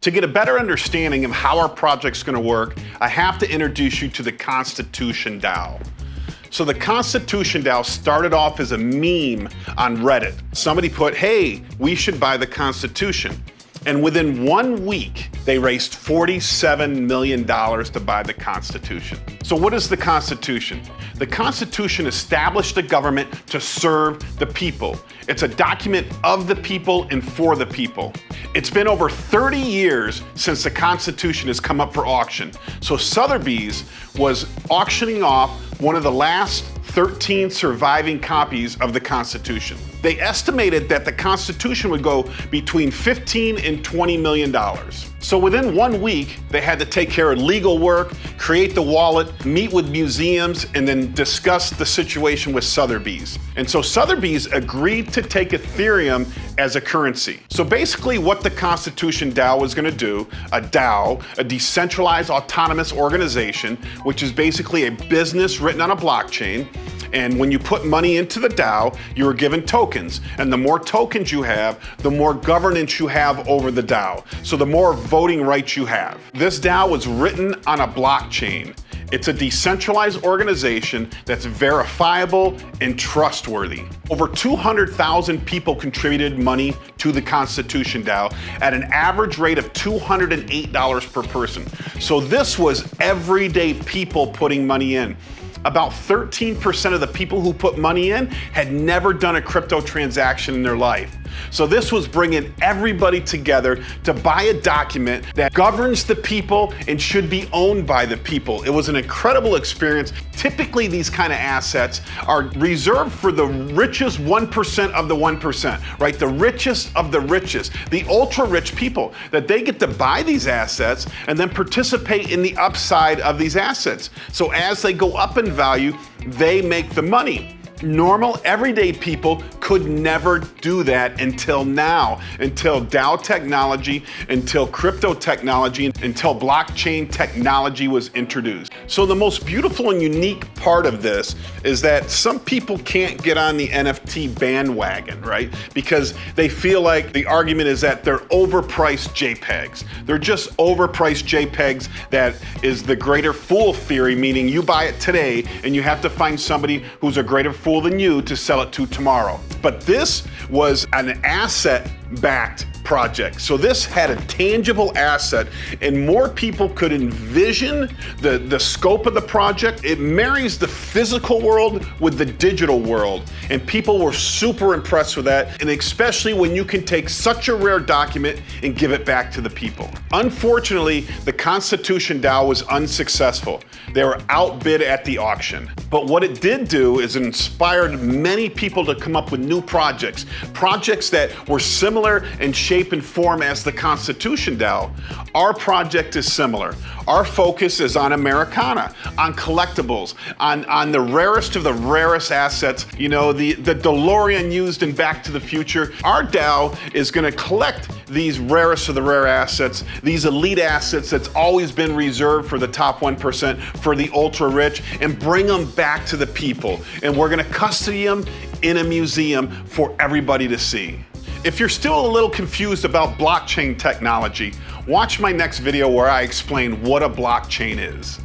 To get a better understanding of how our project's gonna work, I have to introduce you to the Constitution DAO. So the Constitution DAO started off as a meme on Reddit. Somebody put, hey, we should buy the Constitution. And within 1 week, they raised $47 million to buy the Constitution. So what is the Constitution? The Constitution established a government to serve the people. It's a document of the people and for the people. It's been over 30 years since the Constitution has come up for auction. So Sotheby's was auctioning off one of the last 13 surviving copies of the Constitution. They estimated that the Constitution would go between $15 and $20 million. So within 1 week, they had to take care of legal work, create the wallet, meet with museums, and then discuss the situation with Sotheby's. And so Sotheby's agreed to take Ethereum as a currency. So basically what the Constitution DAO is gonna do, a DAO, a decentralized autonomous organization, which is basically a business written on a blockchain. And when you put money into the DAO, you're given tokens. And the more tokens you have, the more governance you have over the DAO. So the more voting rights you have. This DAO was written on a blockchain. It's a decentralized organization that's verifiable and trustworthy. Over 200,000 people contributed money to the Constitution DAO at an average rate of $208 per person. So this was everyday people putting money in. About 13% of the people who put money in had never done a crypto transaction in their life. So this was bringing everybody together to buy a document that governs the people and should be owned by the people. It was an incredible experience. Typically, these kind of assets are reserved for the richest 1% of the 1%, right? The richest of the richest, the ultra rich people, that they get to buy these assets and then participate in the upside of these assets. So as they go up in value, they make the money. Normal, everyday people could never do that until now, until DAO technology, until crypto technology, until blockchain technology was introduced. So the most beautiful and unique part of this is that some people can't get on the NFT bandwagon, right? Because they feel like the argument is that they're overpriced JPEGs. They're just overpriced JPEGs. That is the greater fool theory, meaning you buy it today and you have to find somebody who's a greater fool than you to sell it to tomorrow. But this was an asset-backed project. So this had a tangible asset and more people could envision the scope of the project. It marries the physical world with the digital world. And people were super impressed with that. And especially when you can take such a rare document and give it back to the people. Unfortunately, the Constitution DAO was unsuccessful. They were outbid at the auction. But what it did do is it inspired many people to come up with new projects that were similar in shape and form as the Constitution DAO. Our project is similar. Our focus is on Americana, on collectibles, on the rarest of the rarest assets, you know, the DeLorean used in Back to the Future. Our DAO is gonna collect these rarest of the rare assets, these elite assets that's always been reserved for the top 1%, for the ultra rich, and bring them back to the people. And we're gonna custody them in a museum for everybody to see. If you're still a little confused about blockchain technology, watch my next video where I explain what a blockchain is.